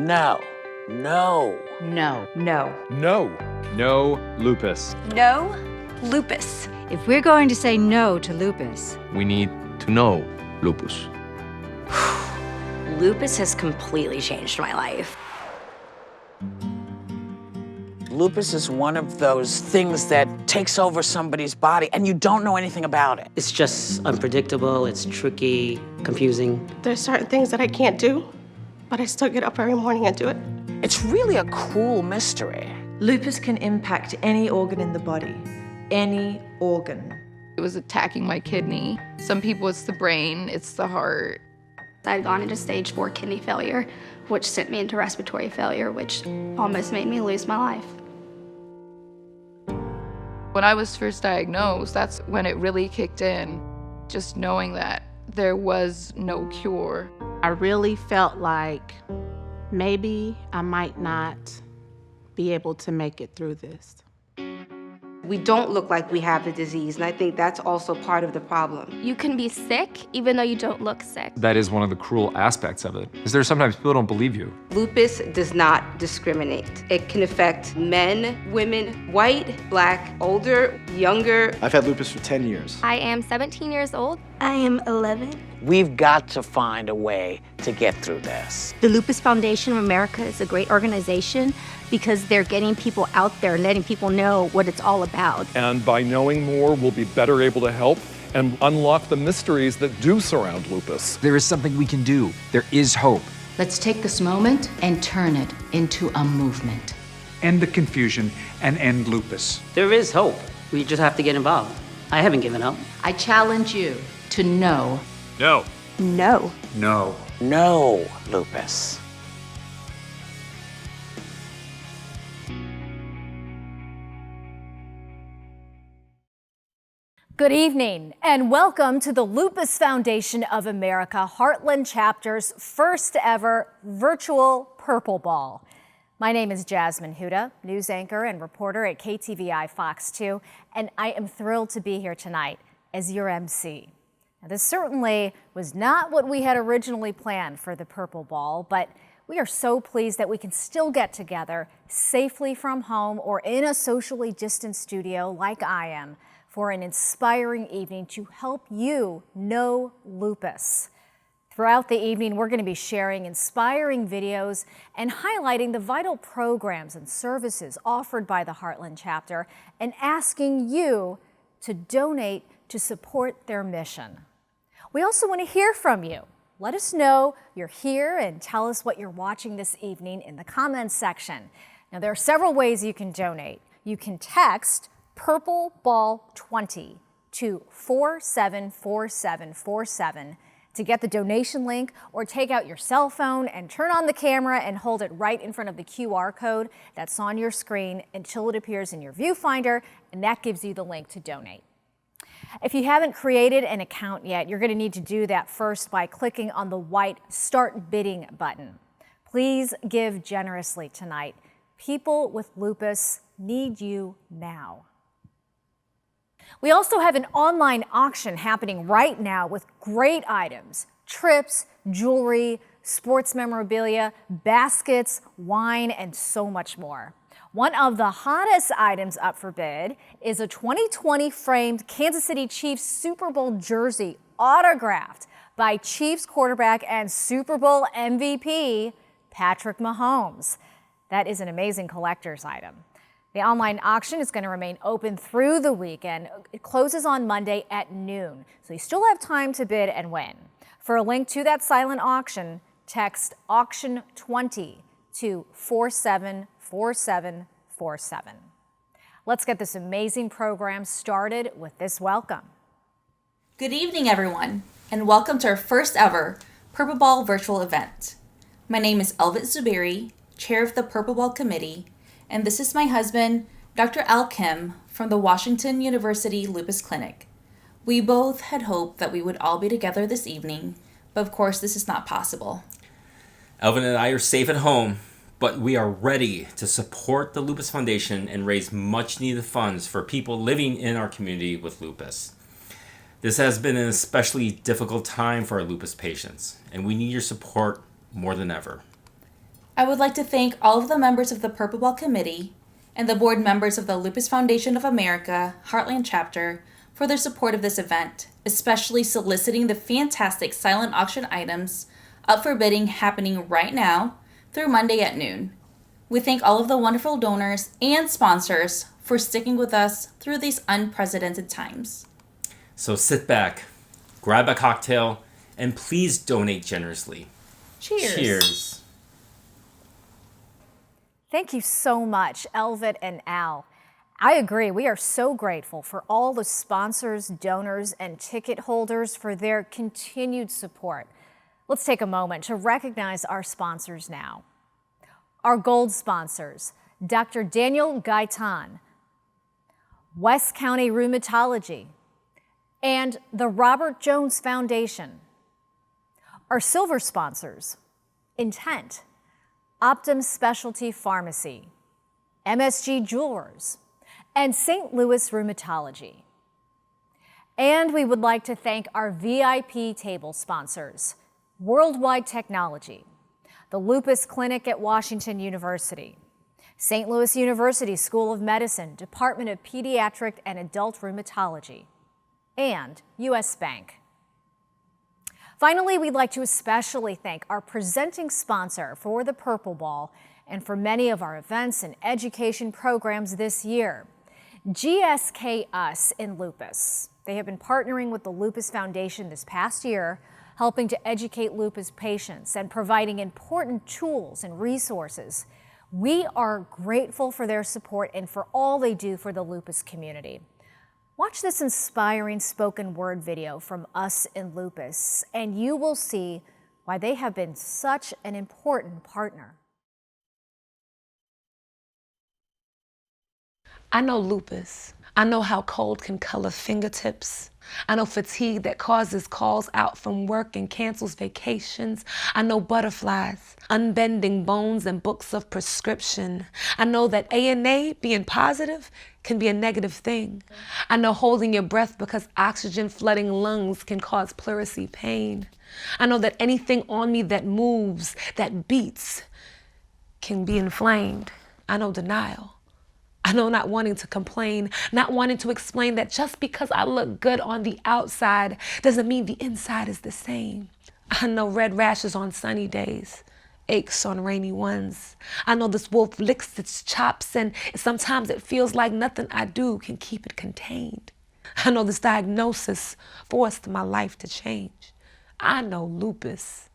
No. No. No. No. No. No lupus. No lupus. If we're going to say no to lupus, We need to know lupus. Lupus has completely changed my life. Lupus is one of those things that takes over somebody's body and you don't know anything about it. It's just unpredictable, it's tricky, confusing. There's certain things that I can't do, but I still get up every morning and do it. It's really a cruel mystery. Lupus can impact any organ in the body, any organ. It was attacking my kidney. Some people it's the brain, it's the heart. I had gone into stage 4 kidney failure, which sent me into respiratory failure, which almost made me lose my life. When I was first diagnosed, that's when it really kicked in. Just knowing that there was no cure. I really felt like maybe I might not be able to make it through this. We don't look like we have the disease, and I think that's also part of the problem. You can be sick even though you don't look sick. That is one of the cruel aspects of it. Is there sometimes people don't believe you. Lupus does not discriminate. It can affect men, women, white, black, older, younger. I've had lupus for 10 years. I am 17 years old. I am 11. We've got to find a way to get through this. The Lupus Foundation of America is a great organization because they're getting people out there and letting people know what it's all about. And by knowing more, we'll be better able to help and unlock the mysteries that do surround lupus. There is something we can do. There is hope. let's take this moment and turn it into a movement. End the confusion and end lupus. There is hope. We just have to get involved. I haven't given up. I challenge you to know. No. No. No. No, lupus. Good evening, and welcome to the Lupus Foundation of America Heartland Chapter's first ever virtual Purple Ball. My name is Jasmine Huda, news anchor and reporter at KTVI Fox 2, and I am thrilled to be here tonight as your MC. Now, this certainly was not what we had originally planned for the Purple Ball, but we are so pleased that we can still get together safely from home or in a socially distanced studio like I am for an inspiring evening to help you know lupus. Throughout the evening, we're going to be sharing inspiring videos and highlighting the vital programs and services offered by the Heartland Chapter and asking you to donate to support their mission. We also want to hear from you. Let us know you're here and tell us what you're watching this evening in the comments section. Now, there are several ways you can donate. You can text Purple Ball 20 to 474747 to get the donation link, or take out your cell phone and turn on the camera and hold it right in front of the QR code that's on your screen until it appears in your viewfinder, and that gives you the link to donate. If you haven't created an account yet, you're going to need to do that first by clicking on the white Start Bidding button. Please give generously tonight. People with lupus need you now. We also have an online auction happening right now with great items: trips, jewelry, sports memorabilia, baskets, wine, and so much more. One of the hottest items up for bid is a 2020 framed Kansas City Chiefs Super Bowl jersey autographed by Chiefs quarterback and Super Bowl MVP Patrick Mahomes. That is an amazing collector's item. The online auction is going to remain open through the weekend. It closes on Monday at noon, so you still have time to bid and win. For a link to that silent auction, text auction 20 to 474747. Let's get this amazing program started with this welcome. Good evening, everyone, and welcome to our first ever Purple Ball virtual event. My name is Elvit Zubiri, chair of the Purple Ball Committee, and this is my husband, Dr. Al Kim, from the Washington University Lupus Clinic. We both had hoped that we would all be together this evening, but of course this is not possible. Elvin and I are safe at home, but we are ready to support the Lupus Foundation and raise much needed funds for people living in our community with lupus. This has been an especially difficult time for our lupus patients, and we need your support more than ever. I would like to thank all of the members of the Purple Ball Committee and the board members of the Lupus Foundation of America Heartland Chapter for their support of this event, especially soliciting the fantastic silent auction items up for bidding happening right now through Monday at noon. We thank all of the wonderful donors and sponsors for sticking with us through these unprecedented times. So sit back, grab a cocktail, and please donate generously. Cheers. Cheers. Thank you so much, Elvit and Al. I agree. We are so grateful for all the sponsors, donors, and ticket holders for their continued support. Let's take a moment to recognize our sponsors now. Our gold sponsors, Dr. Daniel Gaitan, West County Rheumatology, and the Robert Jones Foundation. Our silver sponsors, Intent, Optum Specialty Pharmacy, MSG Jewelers, and St. Louis Rheumatology. And we would like to thank our VIP table sponsors, Worldwide Technology, the Lupus Clinic at Washington University, St. Louis University School of Medicine, Department of Pediatric and Adult Rheumatology, and U.S. Bank. Finally, we'd like to especially thank our presenting sponsor for the Purple Ball and for many of our events and education programs this year, GSK Us in Lupus. They have been partnering with the Lupus Foundation this past year, helping to educate lupus patients and providing important tools and resources. We are grateful for their support and for all they do for the lupus community. Watch this inspiring spoken word video from Us in Lupus, and you will see why they have been such an important partner. I know lupus. I know how cold can color fingertips. I know fatigue that causes calls out from work and cancels vacations. I know butterflies, unbending bones, and books of prescription. I know that ANA being positive can be a negative thing. I know holding your breath because oxygen flooding lungs can cause pleurisy pain. I know that anything on me that moves, that beats, can be inflamed. I know denial. I know not wanting to complain, not wanting to explain that just because I look good on the outside doesn't mean the inside is the same. I know red rashes on sunny days, aches on rainy ones. I know this wolf licks its chops and sometimes it feels like nothing I do can keep it contained. I know this diagnosis forced my life to change. I know lupus.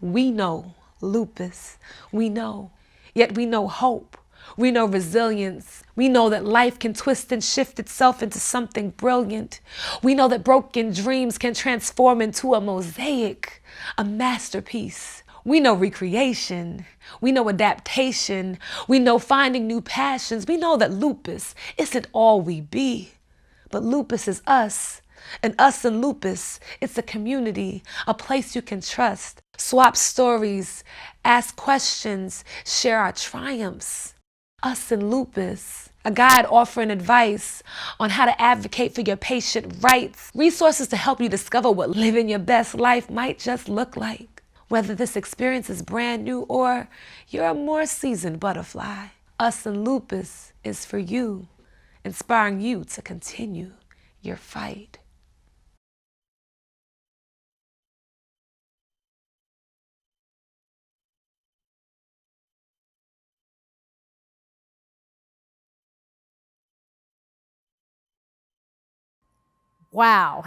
We know lupus. We know. Yet we know hope. We know resilience. We know that life can twist and shift itself into something brilliant. We know that broken dreams can transform into a mosaic, a masterpiece. We know recreation. We know adaptation. We know finding new passions. We know that lupus isn't all we be, but lupus is us. And us and lupus, it's a community, a place you can trust. Swap stories, ask questions, share our triumphs. Us and lupus, a guide offering advice on how to advocate for your patient rights, resources to help you discover what living your best life might just look like. Whether this experience is brand new or you're a more seasoned butterfly, Us and Lupus is for you, inspiring you to continue your fight. Wow,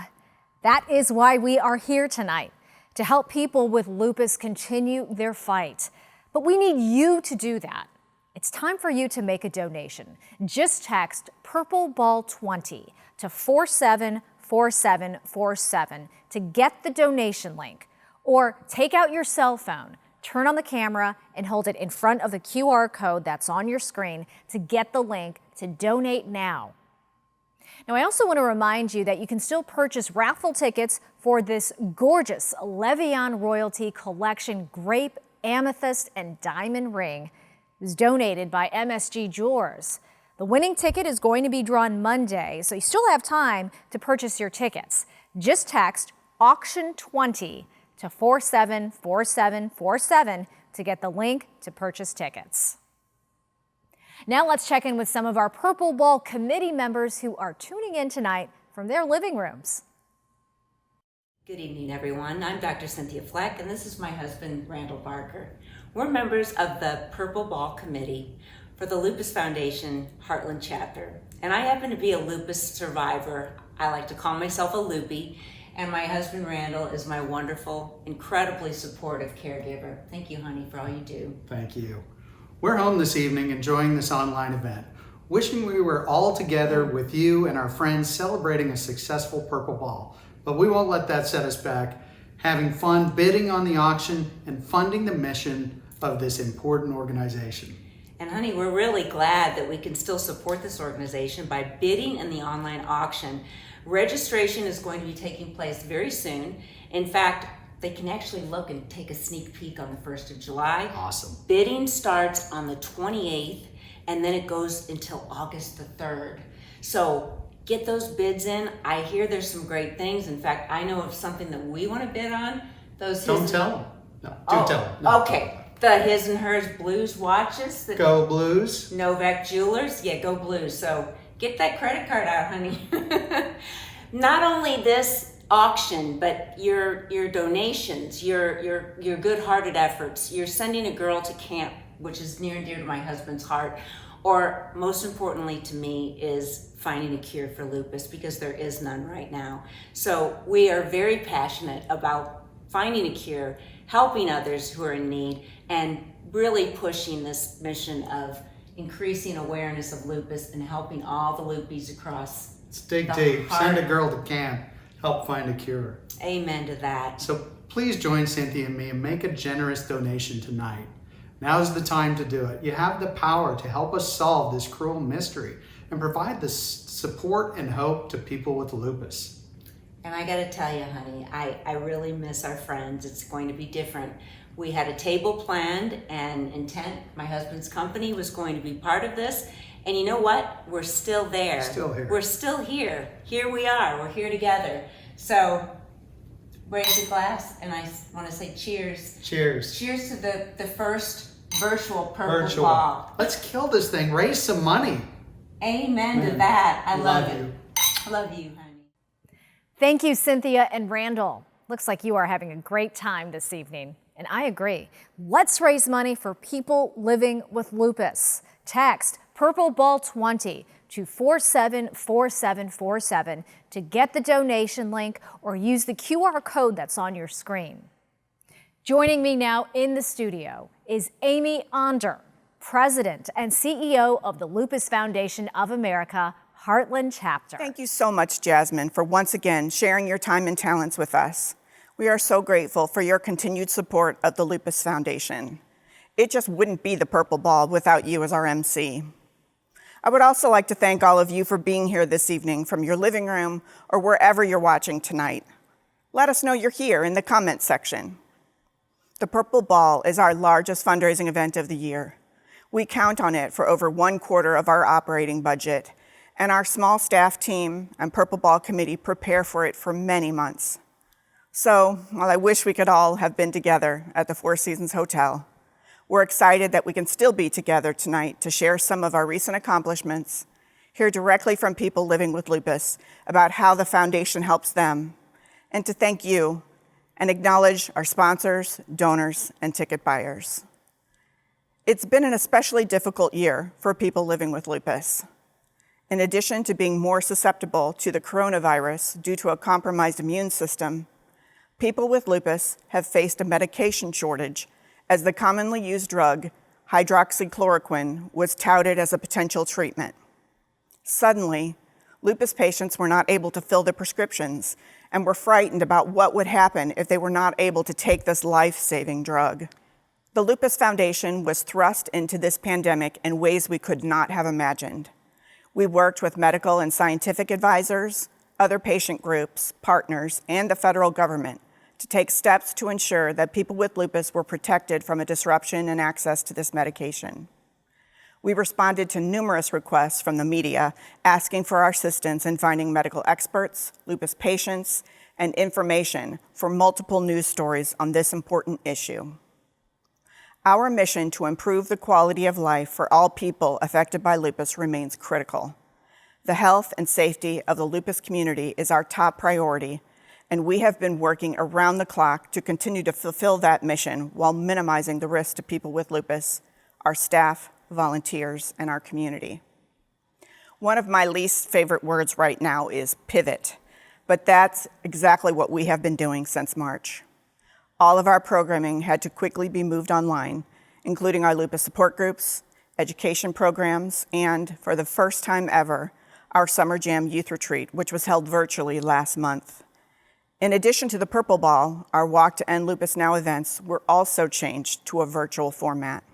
that is why we are here tonight, to help people with lupus continue their fight. But we need you to do that. It's time for you to make a donation. Just text PurpleBall20 to 474747 to get the donation link. Or take out your cell phone, turn on the camera, and hold it in front of the QR code that's on your screen to get the link to donate now. Now, I also want to remind you that you can still purchase raffle tickets for this gorgeous Levian Royalty Collection Grape, Amethyst, and Diamond ring. It was donated by MSG Jewelers. The winning ticket is going to be drawn Monday, so you still have time to purchase your tickets. Just text auction20 to 474747 to get the link to purchase tickets. Now let's check in with some of our Purple Ball committee members who are tuning in tonight from their living rooms. Good evening, everyone. I'm Dr. Cynthia Fleck, and this is my husband, Randall Barker. We're members of the Purple Ball Committee for the Lupus Foundation Heartland Chapter. And I happen to be a lupus survivor. I like to call myself a loopy, and my husband, Randall, is my wonderful, incredibly supportive caregiver. Thank you, honey, for all you do. Thank you. We're home this evening enjoying this online event, wishing we were all together with you and our friends celebrating a successful Purple Ball. But we won't let that set us back, having fun bidding on the auction and funding the mission of this important organization. And honey, we're really glad that we can still support this organization by bidding in the online auction. Registration is going to be taking place very soon. In fact, they can actually look and take a sneak peek on the 1st of July. Awesome. Bidding starts on the 28th, and then it goes until August the 3rd. So get those bids in. I hear there's some great things. In fact, I know of something that we want to bid on. Don't tell them. No, do tell them. No. Okay. The His and Hers Blues watches. Go Blues. Novak Jewelers. Yeah, go Blues. So get that credit card out, honey. Not only this auction, but your donations, your good-hearted efforts. You're sending a girl to camp, which is near and dear to my husband's heart. Or most importantly to me is finding a cure for lupus, because there is none right now. So we are very passionate about finding a cure, helping others who are in need, and really pushing this mission of increasing awareness of lupus and helping all the lupies across. Dig deep, send a girl to camp, help find a cure. Amen to that. So please join Cynthia and me and make a generous donation tonight. Now's the time to do it. You have the power to help us solve this cruel mystery and provide the support and hope to people with lupus. And I gotta tell you, honey, I really miss our friends. It's going to be different. We had a table planned and intent. My husband's company was going to be part of this. And you know what? We're still there. Still here. We're still here. Here we are. We're here together. So raise a glass, and I want to say cheers. Cheers. Cheers to the first virtual Purple Ball. Let's kill this thing. Raise some money. Amen to that. I love it. I love you, honey. Thank you, Cynthia and Randall. Looks like you are having a great time this evening. And I agree. Let's raise money for people living with lupus. Text Purple Ball 20 to 474747 to get the donation link, or use the QR code that's on your screen. Joining me now in the studio is Amy Onder, President and CEO of the Lupus Foundation of America, Heartland Chapter. Thank you so much, Jasmine, for once again sharing your time and talents with us. We are so grateful for your continued support of the Lupus Foundation. It just wouldn't be the Purple Ball without you as our MC. I would also like to thank all of you for being here this evening from your living room or wherever you're watching tonight. Let us know you're here in the comments section. The Purple Ball is our largest fundraising event of the year. We count on it for over 1/4 of our operating budget, and our small staff team and Purple Ball committee prepare for it for many months. So, while I wish we could all have been together at the Four Seasons Hotel, we're excited that we can still be together tonight to share some of our recent accomplishments, hear directly from people living with lupus about how the foundation helps them, and to thank you and acknowledge our sponsors, donors, and ticket buyers. It's been an especially difficult year for people living with lupus. In addition to being more susceptible to the coronavirus due to a compromised immune system, people with lupus have faced a medication shortage, as the commonly used drug, hydroxychloroquine, was touted as a potential treatment. Suddenly, lupus patients were not able to fill their prescriptions and were frightened about what would happen if they were not able to take this life-saving drug. The Lupus Foundation was thrust into this pandemic in ways we could not have imagined. We worked with medical and scientific advisors, other patient groups, partners, and the federal government to take steps to ensure that people with lupus were protected from a disruption in access to this medication. We responded to numerous requests from the media asking for our assistance in finding medical experts, lupus patients, and information for multiple news stories on this important issue. Our mission to improve the quality of life for all people affected by lupus remains critical. The health and safety of the lupus community is our top priority, and we have been working around the clock to continue to fulfill that mission while minimizing the risk to people with lupus, our staff, volunteers, and our community. One of my least favorite words right now is pivot, but that's exactly what we have been doing since March. All of our programming had to quickly be moved online, including our lupus support groups, education programs, and, for the first time ever, our Summer Jam Youth Retreat, which was held virtually last month. In addition to the Purple Ball, our Walk to End Lupus Now events were also changed to a virtual format.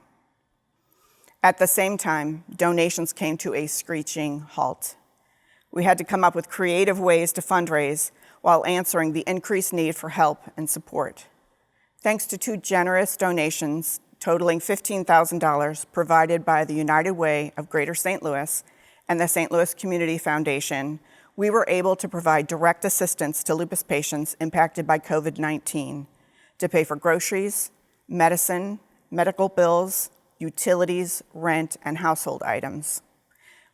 At the same time, donations came to a screeching halt. We had to come up with creative ways to fundraise while answering the increased need for help and support. Thanks to 2 generous donations totaling $15,000 provided by the United Way of Greater St. Louis and the St. Louis Community Foundation, we were able to provide direct assistance to lupus patients impacted by COVID-19 to pay for groceries, medicine, medical bills, utilities, rent, and household items.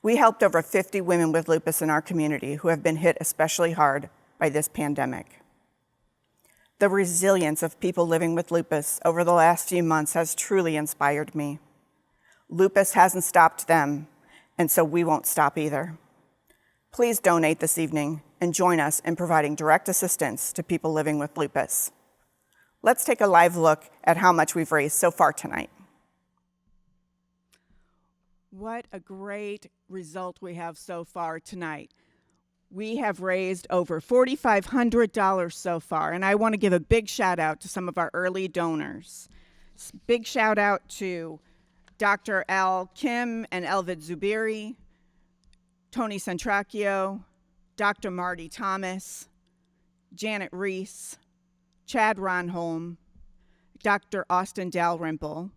We helped over 50 women with lupus in our community who have been hit especially hard by this pandemic. The resilience of people living with lupus over the last few months has truly inspired me. Lupus hasn't stopped them, and so we won't stop either. Please donate this evening and join us in providing direct assistance to people living with lupus. Let's take a live look at how much we've raised so far tonight. What a great result we have so far tonight. We have raised over $4,500 so far, and I want to give a big shout out to some of our early donors. Big shout out to Dr. Al Kim and Elvid Zubiri, Tony Centracchio, Dr. Marty Thomas, Janet Reese, Chad Ronholm, Dr. Austin Dalrymple,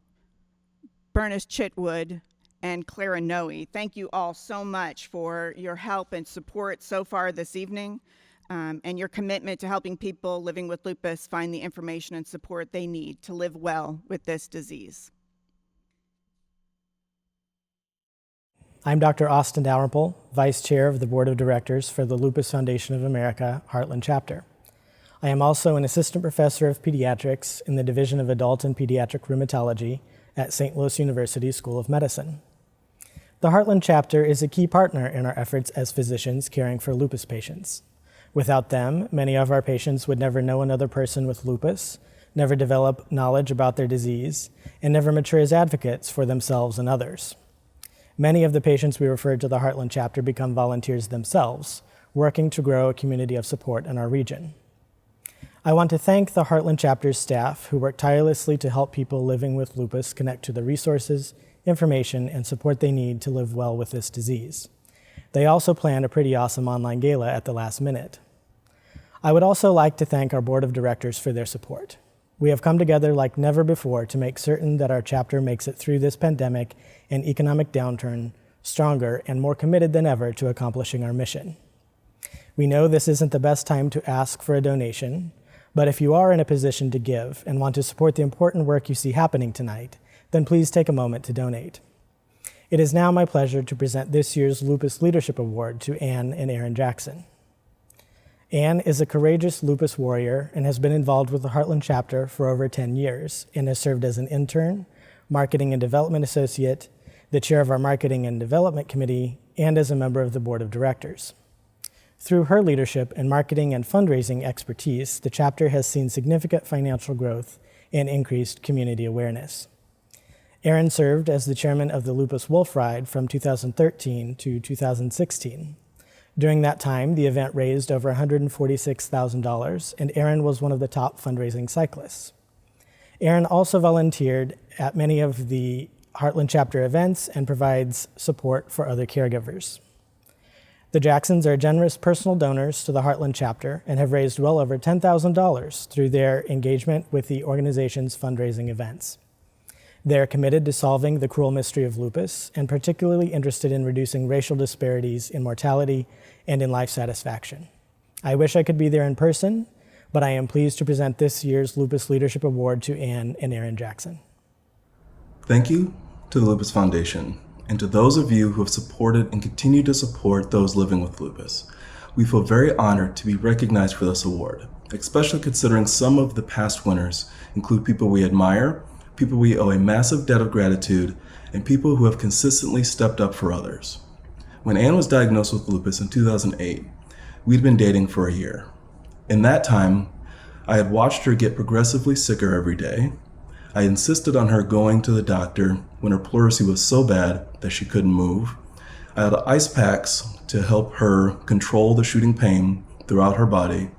Bernice Chitwood, and Clara Noe. Thank you all so much for your help and support so far this evening, and your commitment to helping people living with lupus find the information and support they need to live well with this disease. I'm Dr. Austin Dalrymple, Vice Chair of the Board of Directors for the Lupus Foundation of America, Heartland Chapter. I am also an Assistant Professor of Pediatrics in the Division of Adult and Pediatric Rheumatology at St. Louis University School of Medicine. The Heartland Chapter is a key partner in our efforts as physicians caring for lupus patients. Without them, many of our patients would never know another person with lupus, never develop knowledge about their disease, and never mature as advocates for themselves and others. Many of the patients we refer to the Heartland Chapter become volunteers themselves, working to grow a community of support in our region. I want to thank the Heartland Chapter's staff who work tirelessly to help people living with lupus connect to the resources, information, and support they need to live well with this disease. They also planned a pretty awesome online gala at the last minute. I would also like to thank our board of directors for their support. We have come together like never before to make certain that our chapter makes it through this pandemic and economic downturn stronger and more committed than ever to accomplishing our mission. We know this isn't the best time to ask for a donation, but if you are in a position to give and want to support the important work you see happening tonight, then please take a moment to donate. It is now my pleasure to present this year's Lupus Leadership Award to Ann and Aaron Jackson. Ann is a courageous lupus warrior and has been involved with the Heartland Chapter for over 10 years and has served as an intern, marketing and development associate, the chair of our marketing and development committee, and as a member of the board of directors. Through her leadership and marketing and fundraising expertise, the chapter has seen significant financial growth and increased community awareness. Aaron served as the chairman of the Lupus Wolf Ride from 2013 to 2016. During that time, the event raised over $146,000, and Aaron was one of the top fundraising cyclists. Aaron also volunteered at many of the Heartland Chapter events and provides support for other caregivers. The Jacksons are generous personal donors to the Heartland Chapter and have raised well over $10,000 through their engagement with the organization's fundraising events. They are committed to solving the cruel mystery of lupus and particularly interested in reducing racial disparities in mortality and in life satisfaction. I wish I could be there in person, but I am pleased to present this year's Lupus Leadership Award to Ann and Aaron Jackson. Thank you to the Lupus Foundation and to those of you who have supported and continue to support those living with lupus. We feel very honored to be recognized for this award, especially considering some of the past winners include people we admire, people we owe a massive debt of gratitude, and people who have consistently stepped up for others. When Anne was diagnosed with lupus in 2008, we'd been dating for a year. In that time, I had watched her get progressively sicker every day. I insisted on her going to the doctor when her pleurisy was so bad that she couldn't move. I had ice packs to help her control the shooting pain throughout her body,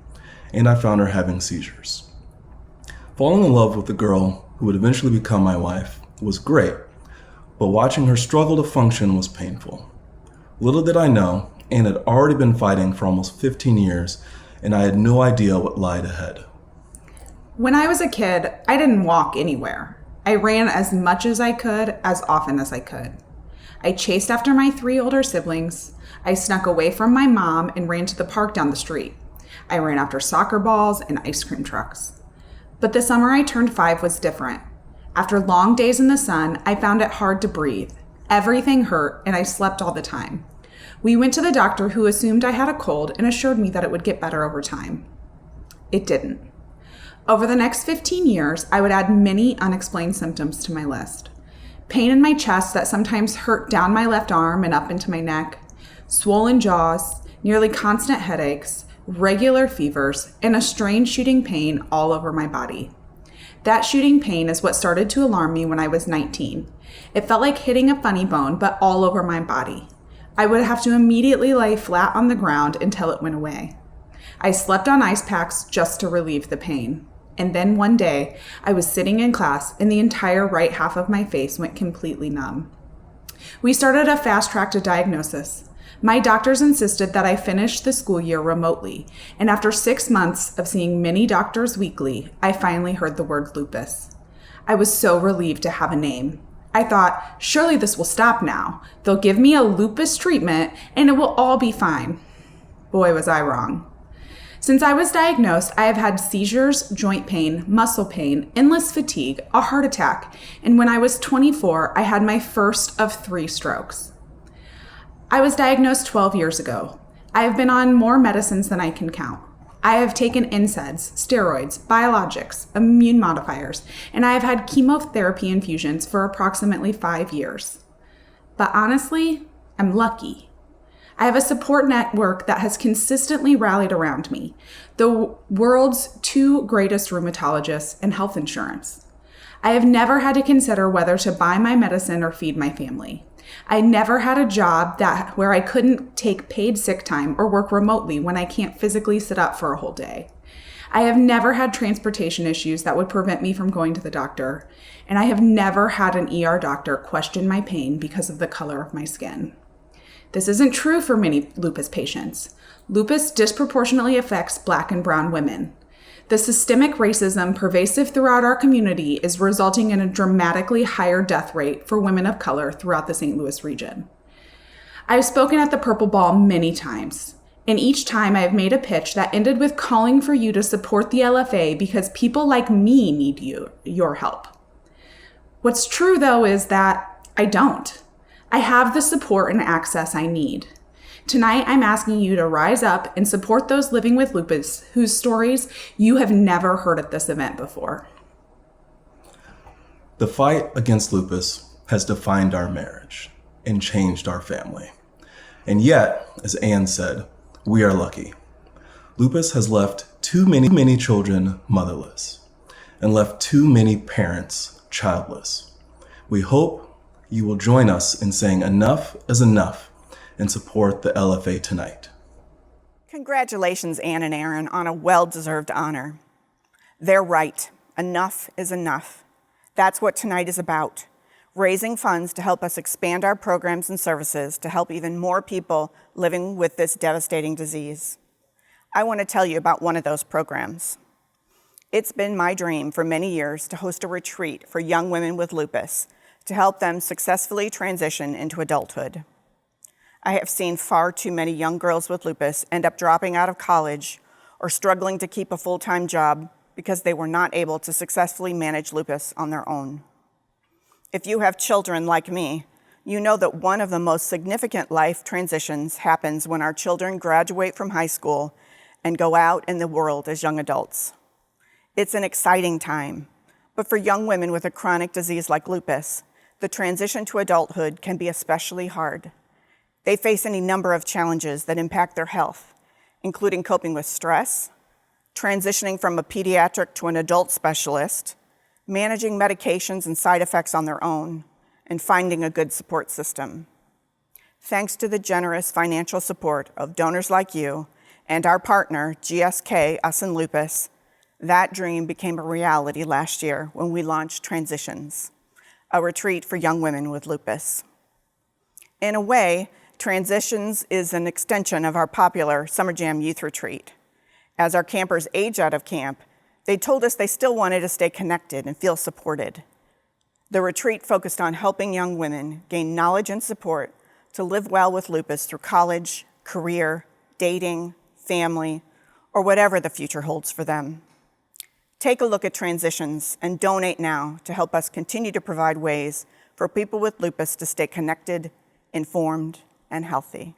and I found her having seizures. Falling in love with the girl who would eventually become my wife was great, but watching her struggle to function was painful. Little did I know, Anne had already been fighting for almost 15 years, and I had no idea what lied ahead. When I was a kid, I didn't walk anywhere. I ran as much as I could, as often as I could. I chased after my 3 older siblings. I snuck away from my mom and ran to the park down the street. I ran after soccer balls and ice cream trucks. But the summer I turned 5 was different. After long days in the sun, I found it hard to breathe. Everything hurt, and I slept all the time. We went to the doctor, who assumed I had a cold and assured me that it would get better over time. It didn't. Over the next 15 years, I would add many unexplained symptoms to my list. Pain in my chest that sometimes hurt down my left arm and up into my neck, swollen jaws, nearly constant headaches, regular fevers, and a strange shooting pain all over my body. That shooting pain is what started to alarm me when I was 19. It felt like hitting a funny bone, but all over my body. I would have to immediately lay flat on the ground until it went away. I slept on ice packs just to relieve the pain. And then one day, I was sitting in class and the entire right half of my face went completely numb. We started a fast track to diagnosis. My doctors insisted that I finish the school year remotely, and after 6 months of seeing many doctors weekly, I finally heard the word lupus. I was so relieved to have a name. I thought, surely this will stop now. They'll give me a lupus treatment and it will all be fine. Boy, was I wrong. Since I was diagnosed, I have had seizures, joint pain, muscle pain, endless fatigue, a heart attack, and when I was 24, I had my first of 3 strokes. I was diagnosed 12 years ago. I have been on more medicines than I can count. I have taken NSAIDs, steroids, biologics, immune modifiers, and I have had chemotherapy infusions for approximately 5 years. But honestly, I'm lucky. I have a support network that has consistently rallied around me, the world's 2 greatest rheumatologists and health insurance. I have never had to consider whether to buy my medicine or feed my family. I never had a job where I couldn't take paid sick time or work remotely when I can't physically sit up for a whole day. I have never had transportation issues that would prevent me from going to the doctor, and I have never had an ER doctor question my pain because of the color of my skin. This isn't true for many lupus patients. Lupus disproportionately affects Black and brown women. The systemic racism pervasive throughout our community is resulting in a dramatically higher death rate for women of color throughout the St. Louis region. I've spoken at the Purple Ball many times, and each time I have made a pitch that ended with calling for you to support the LFA because people like me need your help. What's true, though, is that I don't. I have the support and access I need. Tonight, I'm asking you to rise up and support those living with lupus whose stories you have never heard at this event before. The fight against lupus has defined our marriage and changed our family. And yet, as Anne said, we are lucky. Lupus has left too many children motherless and left too many parents childless. We hope you will join us in saying enough is enough and support the LFA tonight. Congratulations, Anne and Aaron, on a well-deserved honor. They're right. Enough is enough. That's what tonight is about, raising funds to help us expand our programs and services to help even more people living with this devastating disease. I want to tell you about one of those programs. It's been my dream for many years to host a retreat for young women with lupus to help them successfully transition into adulthood. I have seen far too many young girls with lupus end up dropping out of college or struggling to keep a full-time job because they were not able to successfully manage lupus on their own. If you have children like me, you know that one of the most significant life transitions happens when our children graduate from high school and go out in the world as young adults. It's an exciting time, but for young women with a chronic disease like lupus, the transition to adulthood can be especially hard. They face any number of challenges that impact their health, including coping with stress, transitioning from a pediatric to an adult specialist, managing medications and side effects on their own, and finding a good support system. Thanks to the generous financial support of donors like you and our partner, GSK, Us and Lupus, that dream became a reality last year when we launched Transitions, a retreat for young women with lupus. In a way, Transitions is an extension of our popular Summer Jam Youth Retreat. As our campers age out of camp, they told us they still wanted to stay connected and feel supported. The retreat focused on helping young women gain knowledge and support to live well with lupus through college, career, dating, family, or whatever the future holds for them. Take a look at Transitions and donate now to help us continue to provide ways for people with lupus to stay connected, informed, and healthy.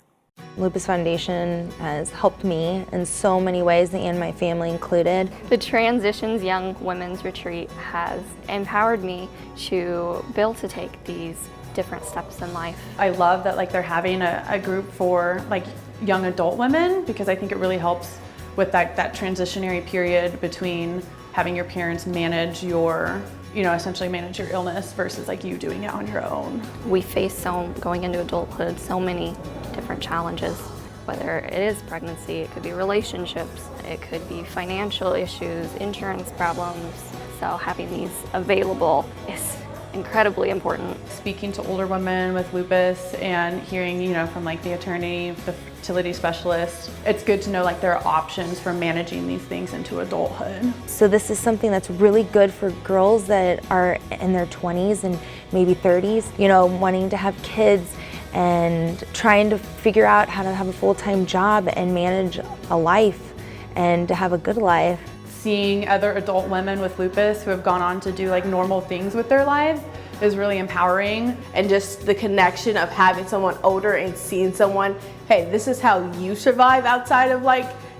Lupus Foundation has helped me in so many ways, and my family included. The Transitions Young Women's Retreat has empowered me to be able to take these different steps in life. I love that they're having a group for young adult women, because I think it really helps with that transitionary period between having your parents manage your, essentially manage your illness versus you doing it on your own. We face going into adulthood, so many different challenges, whether it is pregnancy, it could be relationships, it could be financial issues, insurance problems. So having these available is incredibly important. Speaking to older women with lupus and hearing, from the attorney, the fertility specialist, it's good to know there are options for managing these things into adulthood. So this is something that's really good for girls that are in their 20s and maybe 30s, wanting to have kids and trying to figure out how to have a full-time job and manage a life and to have a good life. Seeing other adult women with lupus who have gone on to do normal things with their lives is really empowering. And just the connection of having someone older and seeing someone, hey, this is how you survive outside of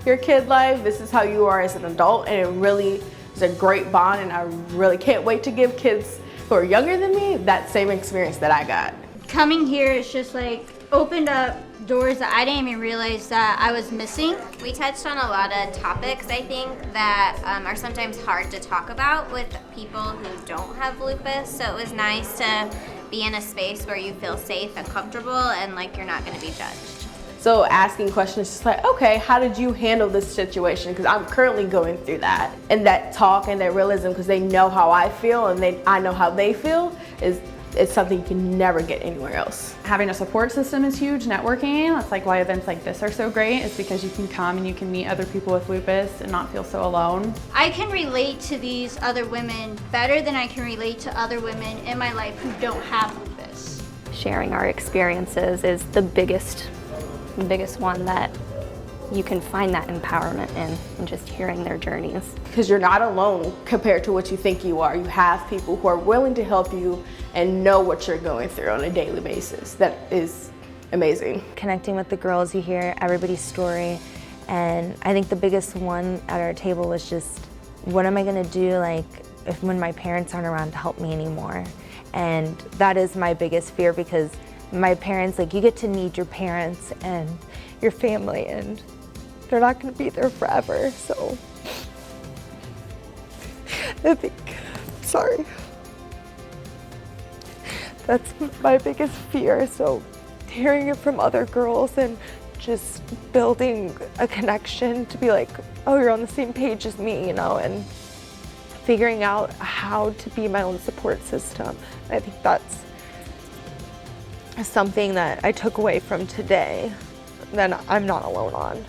your kid life, this is how you are as an adult, and it really is a great bond, and I really can't wait to give kids who are younger than me that same experience that I got. Coming here is just opened up doors that I didn't even realize that I was missing. We touched on a lot of topics, I think, that are sometimes hard to talk about with people who don't have lupus. So it was nice to be in a space where you feel safe and comfortable and you're not going to be judged. So asking questions just okay, how did you handle this situation? Because I'm currently going through that. And that talk and that realism, because they know how I feel and I know how they feel, it's something you can never get anywhere else. Having a support system is huge, networking. That's why events like this are so great. It's because you can come and you can meet other people with lupus and not feel so alone. I can relate to these other women better than I can relate to other women in my life who don't have lupus. Sharing our experiences is the biggest one that you can find that empowerment in just hearing their journeys. Because you're not alone compared to what you think you are. You have people who are willing to help you and know what you're going through on a daily basis. That is amazing. Connecting with the girls, you hear everybody's story, and I think the biggest one at our table was just, what am I gonna do when my parents aren't around to help me anymore? And that is my biggest fear, because my parents, you get to need your parents and your family, and they're not going to be there forever. So I think, that's my biggest fear. So hearing it from other girls and just building a connection to be oh, you're on the same page as me, and figuring out how to be my own support system. I think that's something that I took away from today that I'm not alone on.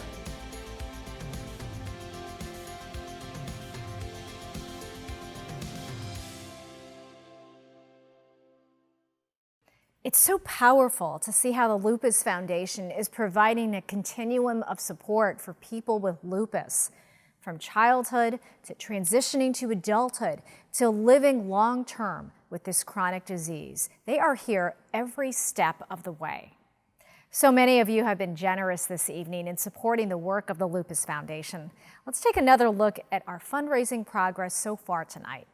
It's so powerful to see how the Lupus Foundation is providing a continuum of support for people with lupus. from childhood to transitioning to adulthood to living long-term with this chronic disease. They are here every step of the way. So many of you have been generous this evening in supporting the work of the Lupus Foundation. Let's take another look at our fundraising progress so far tonight.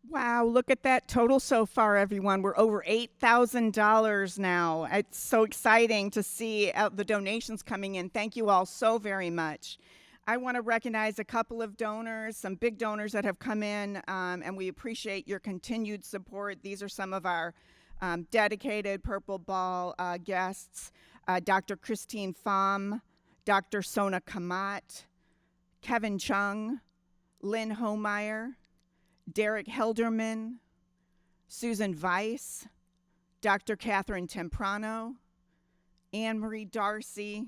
Wow, look at that total so far, everyone. We're over $8,000 now. It's so exciting to see the donations coming in. Thank you all so very much. I want to recognize a couple of donors, some big donors that have come in, and we appreciate your continued support. These are some of our dedicated Purple Ball guests, Dr. Christine Pham, Dr. Sona Kamat, Kevin Chung, Lynn Homeyer, Derek Helderman, Susan Weiss, Dr. Catherine Temprano, Anne Marie Darcy,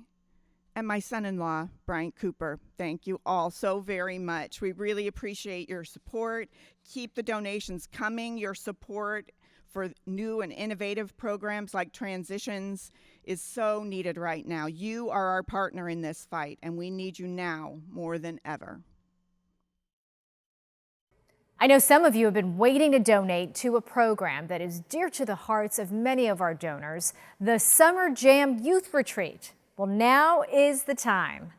and my son-in-law, Brian Cooper. Thank you all so very much. We really appreciate your support. Keep the donations coming. Your support for new and innovative programs like Transitions is so needed right now. You are our partner in this fight, and we need you now more than ever. I know some of you have been waiting to donate to a program that is dear to the hearts of many of our donors, the Summer Jam Youth Retreat. Well, now is the time.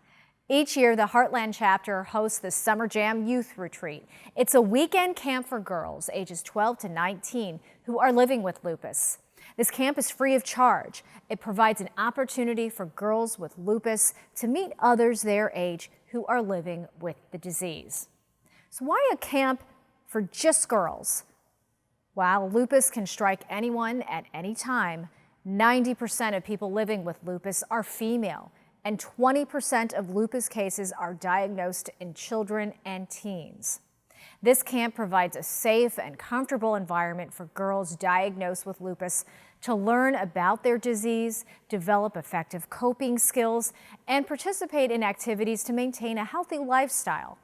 Each year, the Heartland chapter hosts the Summer Jam Youth Retreat. It's a weekend camp for girls ages 12 to 19 who are living with lupus. This camp is free of charge. It provides an opportunity for girls with lupus to meet others their age who are living with the disease. So why a camp for just girls? While lupus can strike anyone at any time, 90% of people living with lupus are female, and 20% of lupus cases are diagnosed in children and teens. This camp provides a safe and comfortable environment for girls diagnosed with lupus to learn about their disease, develop effective coping skills, and participate in activities to maintain a healthy lifestyle,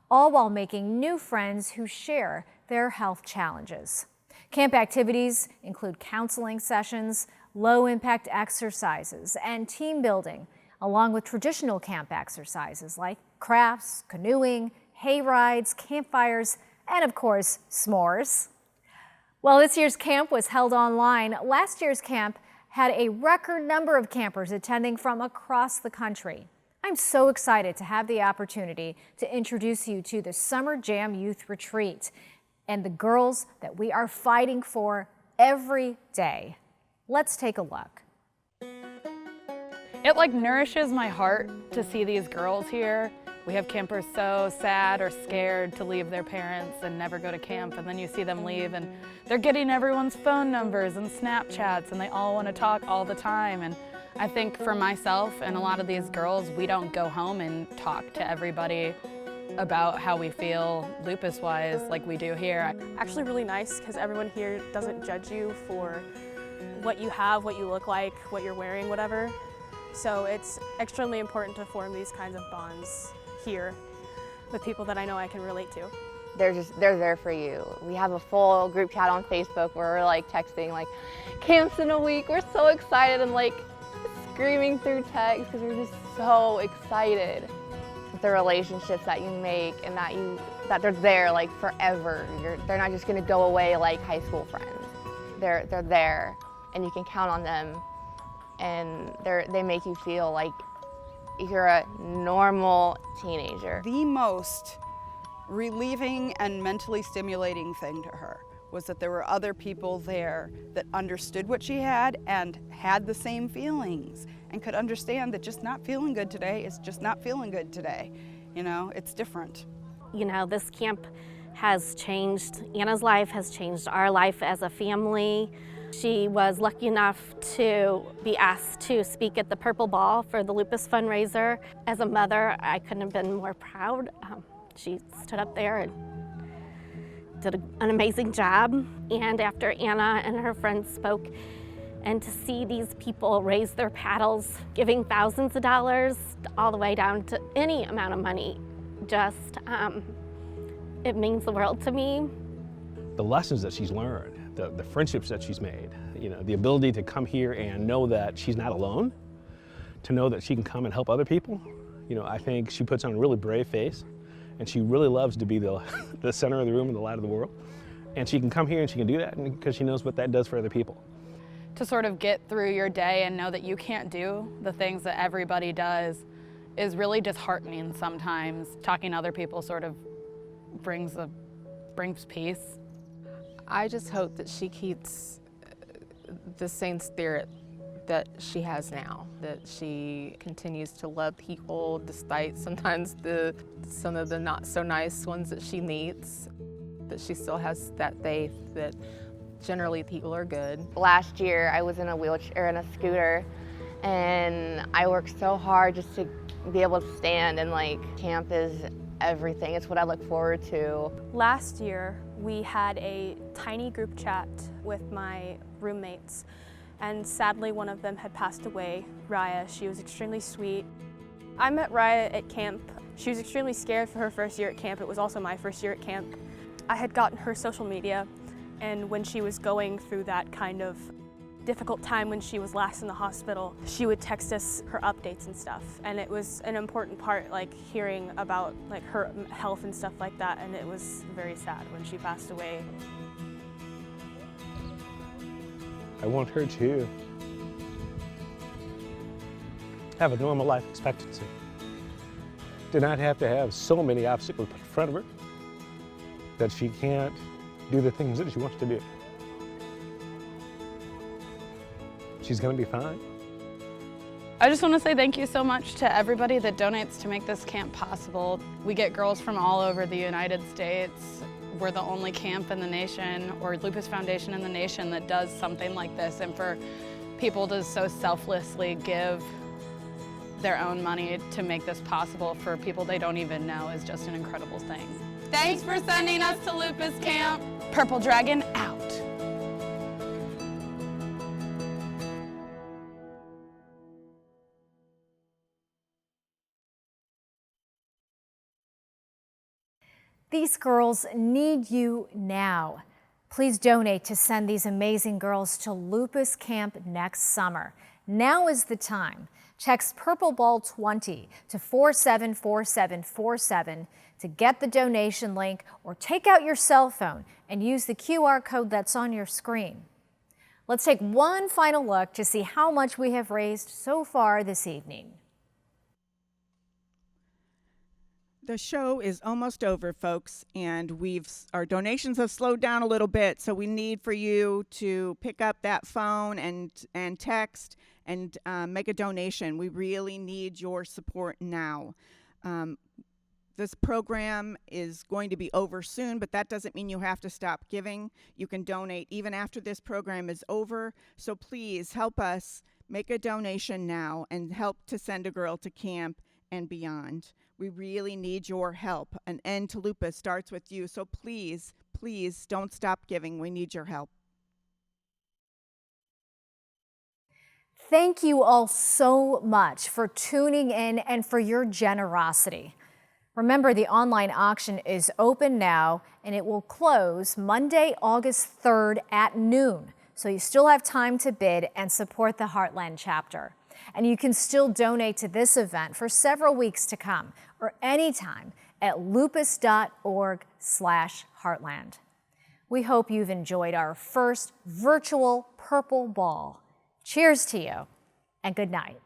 all while making new friends who share their health challenges. Camp activities include counseling sessions, low-impact exercises, and team building, along with traditional camp exercises like crafts, canoeing, hay rides, campfires, and of course, s'mores. While this year's camp was held online, last year's camp had a record number of campers attending from across the country. I'm so excited to have the opportunity to introduce you to the Summer Jam Youth Retreat and the girls that we are fighting for every day. Let's take a look. It nourishes my heart to see these girls here. We have campers so sad or scared to leave their parents and never go to camp, and then you see them leave and they're getting everyone's phone numbers and Snapchats and they all want to talk all the time. And I think for myself and a lot of these girls, we don't go home and talk to everybody about how we feel lupus-wise like we do here. Actually really nice because everyone here doesn't judge you for what you have, what you look like, what you're wearing, whatever. So it's extremely important to form these kinds of bonds here with people that I know I can relate to. They're there for you. We have a full group chat on Facebook where we're texting camps in a week. We're so excited and screaming through text because we're just so excited. The relationships that you make and that they're there forever. They're not just gonna go away like high school friends. They're there and you can count on them, and they make you feel like you're a normal teenager. The most relieving and mentally stimulating thing to her was that there were other people there that understood what she had and had the same feelings and could understand that just not feeling good today is just not feeling good today. You know, it's different. You know, this camp has changed Anna's life, has changed our life as a family. She was lucky enough to be asked to speak at the Purple Ball for the lupus fundraiser. As a mother, I couldn't have been more proud. She stood up there and did an amazing job. And after Anna and her friends spoke, and to see these people raise their paddles, giving thousands of dollars all the way down to any amount of money, it means the world to me. The lessons that she's learned, the friendships that she's made, the ability to come here and know that she's not alone, to know that she can come and help other people, You know, I think she puts on a really brave face, and she really loves to be the center of the room and the light of the world. And she can come here and she can do that because she knows what that does for other people. To sort of get through your day and know that you can't do the things that everybody does is really disheartening sometimes. Talking to other people sort of brings peace. I just hope that she keeps the same spirit that she has now, that she continues to love people despite sometimes some of the not so nice ones that she meets, that she still has that faith that generally people are good. Last year I was in a wheelchair and a scooter, and I worked so hard just to be able to stand, and like camp is everything. It's what I look forward to. Last year we had a tiny group chat with my roommates, and sadly one of them had passed away, Raya. She was extremely sweet. I met Raya at camp. She was extremely scared for her first year at camp. It was also my first year at camp. I had gotten her social media, and when she was going through that kind of difficult time when she was last in the hospital, she would text us her updates and stuff, and it was an important part, like hearing about like her health and stuff like that, and it was very sad when she passed away. I want her to have a normal life expectancy. To not have to have so many obstacles put in front of her that she can't do the things that she wants to do. She's gonna be fine. I just want to say thank you so much to everybody that donates to make this camp possible. We get girls from all over the United States. We're the only camp in the nation, or Lupus Foundation in the nation, that does something like this, and for people to so selflessly give their own money to make this possible for people they don't even know is just an incredible thing. Thanks for sending us to Lupus Camp. Purple Dragon out. These girls need you now. Please donate to send these amazing girls to Lupus Camp next summer. Now is the time. Text Purple Ball 20 to 474747 to get the donation link, or take out your cell phone and use the QR code that's on your screen. Let's take one final look to see how much we have raised so far this evening. The show is almost over, folks, and our donations have slowed down a little bit, so we need for you to pick up that phone and text and make a donation. We really need your support now. This program is going to be over soon, but that doesn't mean you have to stop giving. You can donate even after this program is over, so please help us make a donation now and help to send a girl to camp and beyond. We really need your help. An end to lupus starts with you, so please, please don't stop giving. We need your help. Thank you all so much for tuning in and for your generosity. Remember, the online auction is open now, and it will close Monday, August 3rd at noon. So you still have time to bid and support the Heartland chapter. And you can still donate to this event for several weeks to come, or anytime at lupus.org/heartland. We hope you've enjoyed our first virtual Purple Ball. Cheers to you, and good night.